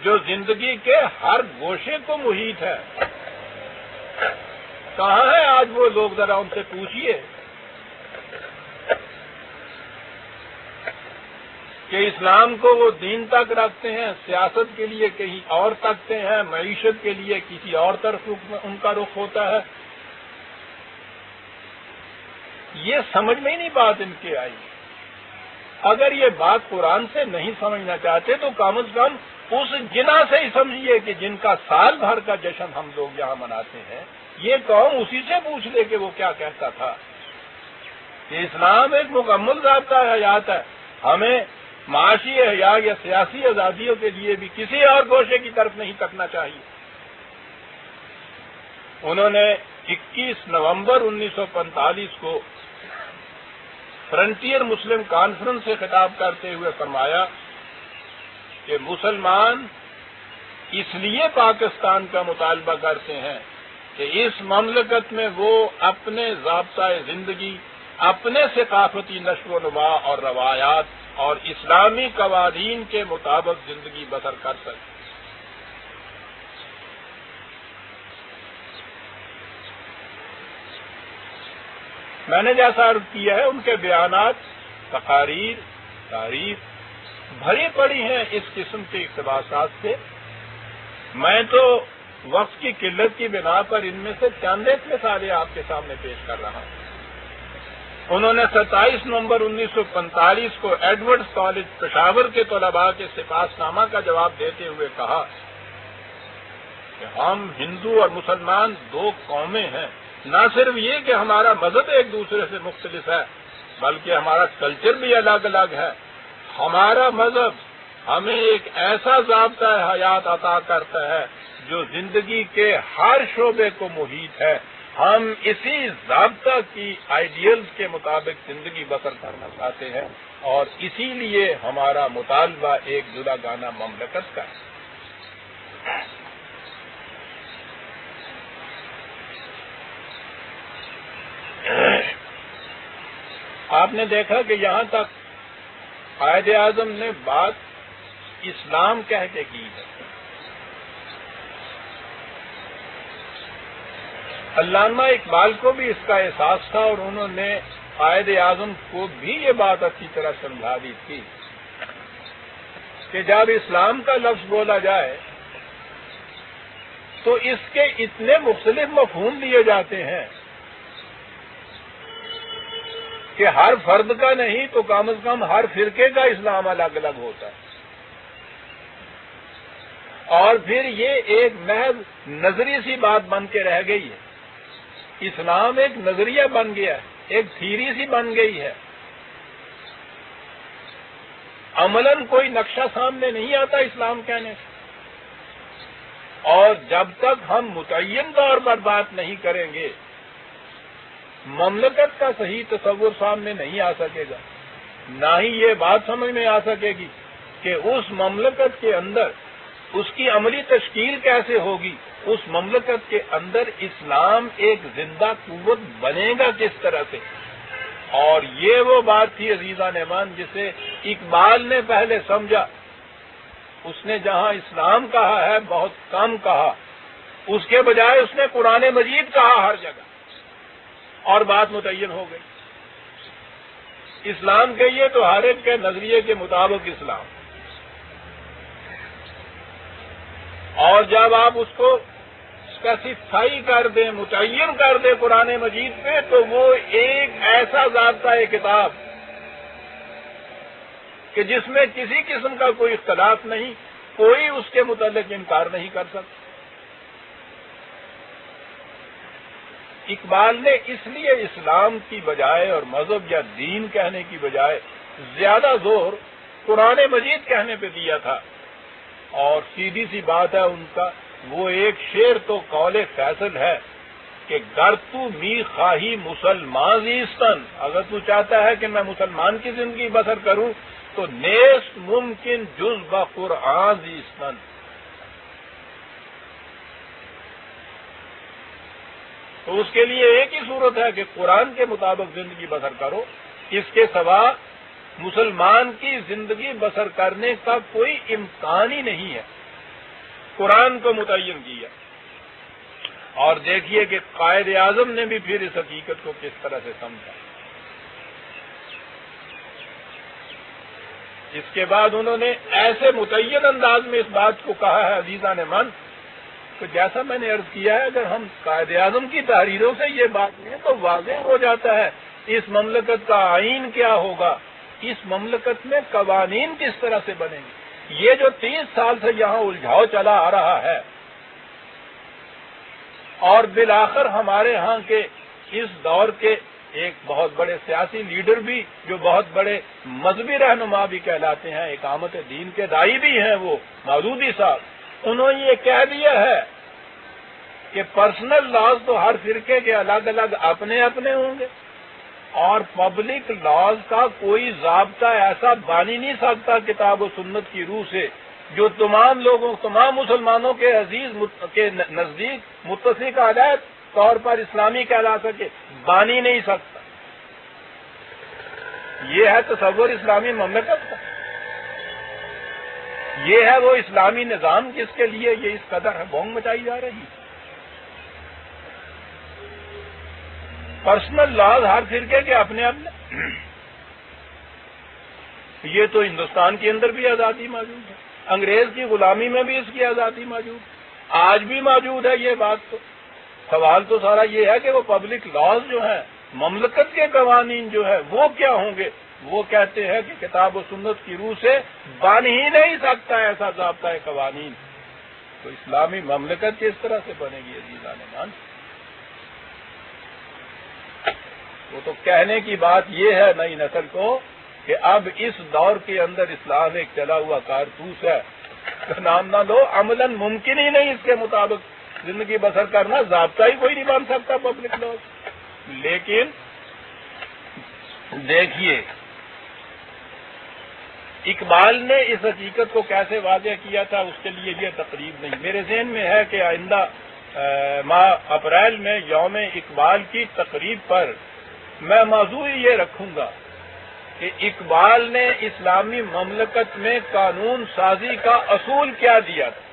جو زندگی کے ہر گوشے کو محیط ہے. کہاں ہیں آج وہ لوگ؟ ذرا ان سے پوچھیے کہ اسلام کو وہ دین تک رکھتے ہیں، سیاست کے لیے کہیں اور تکتے ہیں، معیشت کے لیے کسی اور طرف ان کا رخ ہوتا ہے. یہ سمجھ میں ہی نہیں بات ان کے آئی. اگر یہ بات قرآن سے نہیں سمجھنا چاہتے تو کم از کم اس جنا سے ہی سمجھیے کہ جن کا سال بھر کا جشن ہم لوگ یہاں مناتے ہیں. یہ قوم اسی سے پوچھ لے کہ وہ کیا کہتا تھا کہ اسلام ایک مکمل ضابطۂ حیات ہے، ہمیں معاشی احیاء یا سیاسی آزادیوں کے لیے بھی کسی اور گوشے کی طرف نہیں تکنا چاہیے. انہوں نے 21 نومبر 1945 کو فرنٹیئر مسلم کانفرنس سے خطاب کرتے ہوئے فرمایا کہ مسلمان اس لیے پاکستان کا مطالبہ کرتے ہیں کہ اس مملکت میں وہ اپنے ضابطۂ زندگی اپنے ثقافتی نشو و نما اور روایات اور اسلامی قوانین کے مطابق زندگی بسر کر سکے۔ میں نے جیسا عرض کیا ہے، ان کے بیانات، تقاریر، تاریخ بھری پڑی ہیں اس قسم کے اقتباسات سے۔ میں تو وقت کی قلت کی بنا پر ان میں سے چند ایک مثالیں آپ کے سامنے پیش کر رہا ہوں۔ انہوں نے 27 نومبر 1945 کو ایڈورڈز کالج پشاور کے طلباء کے سپاس نامہ کا جواب دیتے ہوئے کہا کہ ہم ہندو اور مسلمان دو قومیں ہیں، نہ صرف یہ کہ ہمارا مذہب ایک دوسرے سے مختلف ہے بلکہ ہمارا کلچر بھی الگ الگ ہے۔ ہمارا مذہب ہمیں ایک ایسا ضابطۂ حیات عطا کرتا ہے جو زندگی کے ہر شعبے کو محیط ہے۔ ہم اسی ضابطہ کی آئیڈیلز کے مطابق زندگی بسر کرنا چاہتے ہیں اور اسی لیے ہمارا مطالبہ ایک جداگانہ مملکت کا ہے۔ آپ نے دیکھا کہ یہاں تک قائد اعظم نے بات اسلام کہہ کے کی ہے۔ علامہ اقبال کو بھی اس کا احساس تھا اور انہوں نے قائد اعظم کو بھی یہ بات اچھی طرح سمجھا دی تھی کہ جب اسلام کا لفظ بولا جائے تو اس کے اتنے مختلف مفہوم دیے جاتے ہیں کہ ہر فرد کا نہیں تو کم از کم ہر فرقے کا اسلام الگ الگ ہوتا ہے، اور پھر یہ ایک محض نظری سی بات بن کے رہ گئی ہے۔ اسلام ایک نظریہ بن گیا ہے، ایک تھیری سی بن گئی ہے، عملاً کوئی نقشہ سامنے نہیں آتا اسلام کہنے سے۔ اور جب تک ہم متعین طور پر بات نہیں کریں گے مملکت کا صحیح تصور سامنے نہیں آ سکے گا، نہ ہی یہ بات سمجھ میں آ سکے گی کہ اس مملکت کے اندر اس کی عملی تشکیل کیسے ہوگی، اس مملکت کے اندر اسلام ایک زندہ قوت بنے گا کس طرح سے۔ اور یہ وہ بات تھی عزیزان امان جسے اقبال نے پہلے سمجھا۔ اس نے جہاں اسلام کہا ہے بہت کم کہا، اس کے بجائے اس نے قرآن مجید کہا ہر جگہ، اور بات متعین ہو گئی۔ اسلام کہیے تو ہر ایک کے نظریے کے مطابق اسلام، اور جب آپ اس کو اسپیسیفائی کر دیں، متعین کر دیں قرآن مجید پہ، تو وہ ایک ایسا ضابطہ ہے کتاب کہ جس میں کسی قسم کا کوئی اختلاف نہیں، کوئی اس کے متعلق انکار نہیں کر سکتا۔ اقبال نے اس لیے اسلام کی بجائے اور مذہب یا دین کہنے کی بجائے زیادہ زور قرآن مجید کہنے پہ دیا تھا، اور سیدھی سی بات ہے ان کا وہ ایک شعر تو قول فیصل ہے کہ گر تو می خواہی مسلمان زیستن، اگر تو چاہتا ہے کہ میں مسلمان کی زندگی بسر کروں تو نیست ممکن جز با قرآن زیستن۔ تو اس کے لیے ایک ہی صورت ہے کہ قرآن کے مطابق زندگی بسر کرو، اس کے سوا مسلمان کی زندگی بسر کرنے کا کوئی امکان ہی نہیں ہے۔ قرآن کو متعین کیا، اور دیکھیے کہ قائد اعظم نے بھی پھر اس حقیقت کو کس طرح سے سمجھا۔ اس کے بعد انہوں نے ایسے متعین انداز میں اس بات کو کہا ہے عزیزان من کہ جیسا میں نے عرض کیا ہے، اگر ہم قائد اعظم کی تحریروں سے یہ بات لیں تو واضح ہو جاتا ہے اس مملکت کا آئین کیا ہوگا، اس مملکت میں قوانین کس طرح سے بنیں گے۔ یہ جو 30 سال سے یہاں الجھاؤ چلا آ رہا ہے، اور بالآخر ہمارے ہاں کے اس دور کے ایک بہت بڑے سیاسی لیڈر بھی جو بہت بڑے مذہبی رہنما بھی کہلاتے ہیں، اقامت دین کے داعی بھی ہیں، وہ مودودی صاحب، انہوں نے یہ کہہ دیا ہے کہ پرسنل لاز تو ہر فرقے کے الگ الگ اپنے اپنے ہوں گے، اور پبلک لاز کا کوئی ضابطہ ایسا بن ہی نہیں سکتا کتاب و سنت کی روح سے جو تمام لوگوں، تمام مسلمانوں کے عزیز کے نزدیک متفق علیہ طور پر اسلامی کہلا سکے، بن ہی نہیں سکتا۔ یہ ہے تصور اسلامی مملکت کا، یہ ہے وہ اسلامی نظام جس کے لیے یہ اس قدر بونگ مچائی جا رہی ہے۔ پرسنل لاز ہر فرقے کے اپنے اپنے، یہ تو ہندوستان کے اندر بھی آزادی موجود ہے، انگریز کی غلامی میں بھی اس کی آزادی موجود ہے، آج بھی موجود ہے یہ بات۔ تو سوال تو سارا یہ ہے کہ وہ پبلک لاز جو ہیں، مملکت کے قوانین جو ہے وہ کیا ہوں گے؟ وہ کہتے ہیں کہ کتاب و سنت کی روح سے بن ہی نہیں سکتا ایسا ضابطہ قوانین، تو اسلامی مملکت کس طرح سے بنے گی عزیزان مان؟ وہ تو کہنے کی بات یہ ہے نئی نسل کو کہ اب اس دور کے اندر اسلام ایک چلا ہوا کارتوس ہے، نام نہ لو، عملاً ممکن ہی نہیں اس کے مطابق زندگی بسر کرنا، ضابطہ ہی کوئی نہیں بن سکتا پبلک لاز۔ لیکن دیکھیے اقبال نے اس حقیقت کو کیسے واضح کیا تھا، اس کے لیے یہ تقریب نہیں، میرے ذہن میں ہے کہ آئندہ ماہ اپریل میں یوم اقبال کی تقریب پر میں موضوع یہ رکھوں گا کہ اقبال نے اسلامی مملکت میں قانون سازی کا اصول کیا دیا تھا،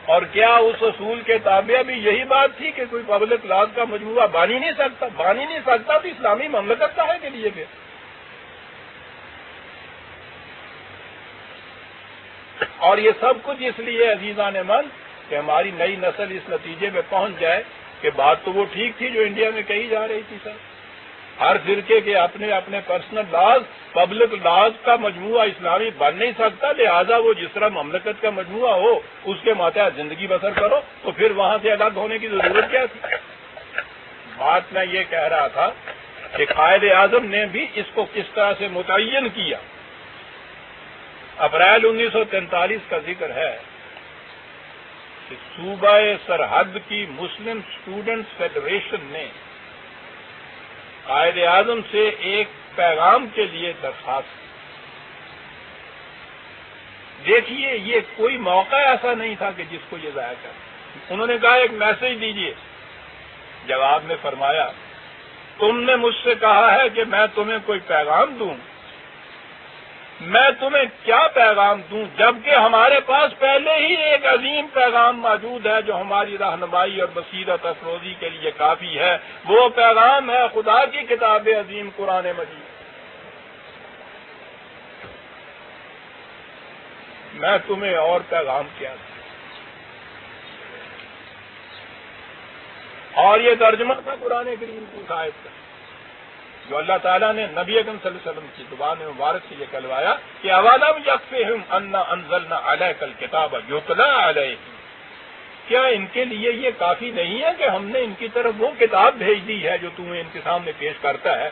اور کیا اس اصول کے تابع بھی یہی بات تھی کہ کوئی پبلک لاز کا مجموعہ بن ہی نہیں سکتا تو اسلامی مملکت کہے کے لیے بھی؟ اور یہ سب کچھ اس لیے عزیزان من کہ ہماری نئی نسل اس نتیجے میں پہنچ جائے کہ بات تو وہ ٹھیک تھی جو انڈیا میں کہی جا رہی تھی، سر ہر فرقے کے اپنے اپنے پرسنل لاز، پبلک لاز کا مجموعہ اسلامی بن نہیں سکتا، لہذا وہ جس طرح مملکت کا مجموعہ ہو اس کے ماتحت زندگی بسر کرو، تو پھر وہاں سے الگ ہونے کی ضرورت کیا تھی؟ بات میں یہ کہہ رہا تھا کہ قائد اعظم نے بھی اس کو کس طرح سے متعین کیا۔ اپریل 1943 کا ذکر ہے کہ صوبہ سرحد کی مسلم اسٹوڈنٹس فیڈریشن نے قائد اعظم سے ایک پیغام کے لیے درخواست کی۔ دیکھیے یہ کوئی موقع ایسا نہیں تھا کہ جس کو یہ ضائع کر، انہوں نے کہا ایک میسج دیجیے۔ جواب میں فرمایا تم نے مجھ سے کہا ہے کہ میں تمہیں کوئی پیغام دوں، میں تمہیں کیا پیغام دوں جبکہ ہمارے پاس پہلے ہی ایک عظیم پیغام موجود ہے جو ہماری رہنمائی اور بصیرت افروزی کے لیے کافی ہے، وہ پیغام ہے خدا کی کتاب عظیم قرآن مجید۔ میں تمہیں اور پیغام کیا دوں؟ اور یہ ترجمہ تھا قرآن کریم کی آیت کا جو اللہ تعالیٰ نے نبی اکرم صلی اللہ علیہ وسلم کی زبان مبارک سے یہ کہلوایا کہ اولم یکفہم انا انزلنا علیک الکتاب یتلی علیہم، کیا ان کے لیے یہ کافی نہیں ہے کہ ہم نے ان کی طرف وہ کتاب بھیج دی ہے جو تمہیں ان کے سامنے پیش کرتا ہے؟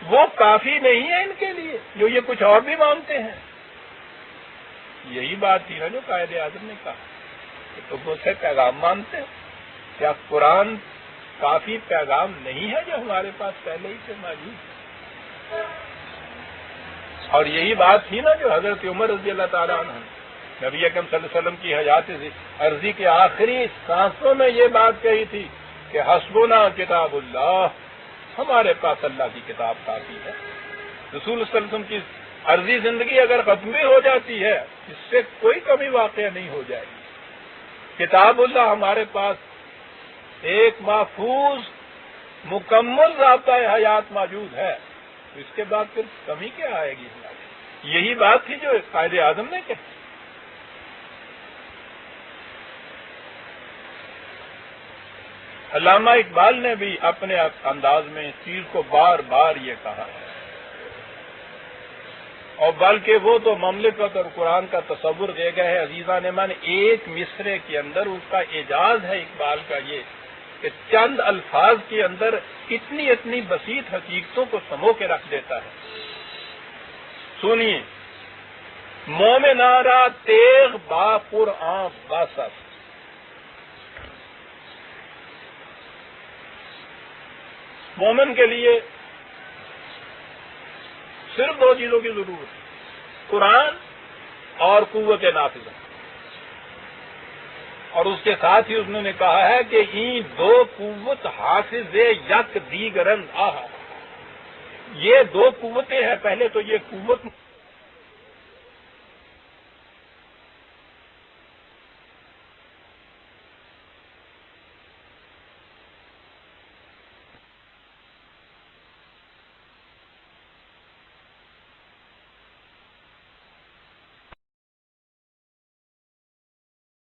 وہ کافی نہیں ہے ان کے لیے جو یہ کچھ اور بھی مانگتے ہیں؟ یہی بات تھی نا جو قائد اعظم نے کہا کہ تم مجھ سے پیغام مانگتے ہو، کیا قرآن کافی پیغام نہیں ہے جو ہمارے پاس پہلے ہی سے موجود ہے؟ اور یہی بات تھی نا جو حضرت عمر رضی اللہ تعالیٰ عنہ نبی اکرم صلی اللہ علیہ وسلم کی حیات عرضی کے آخری سانسوں میں یہ بات کہی تھی کہ حسبنا کتاب اللہ، ہمارے پاس اللہ کی کتاب کافی ہے۔ رسول صلی اللہ علیہ وسلم کی عرضی زندگی اگر ختم بھی ہو جاتی ہے اس سے کوئی کمی واقع نہیں ہو جائے گی، کتاب اللہ ہمارے پاس ایک محفوظ مکمل ضابطۂ حیات موجود ہے، تو اس کے بعد پھر کمی کیا آئے گی ہماری؟ یہی بات تھی جو قائد اعظم نے کہی۔ علامہ اقبال نے بھی اپنے انداز میں اس چیز کو بار بار یہ کہا ہے، اور بلکہ وہ تو مملکت اور قرآن کا تصور دے گئے ہیں عزیزان من، ایک مصرے کے اندر اس کا اعجاز ہے اقبال کا یہ کہ چند الفاظ کے اندر اتنی بسیط حقیقتوں کو سمو کے رکھ دیتا ہے۔ سنیے، مومنا را تیغ با قرآن باسس، مومن کے لیے صرف دو چیزوں کی ضرورت ہے، قرآن اور قوت نافذہ۔ اور اس کے ساتھ ہی انہوں نے کہا ہے کہ این دو قوت حافظ یک دیگرن آہا، یہ دو قوتیں ہیں، پہلے تو یہ قوت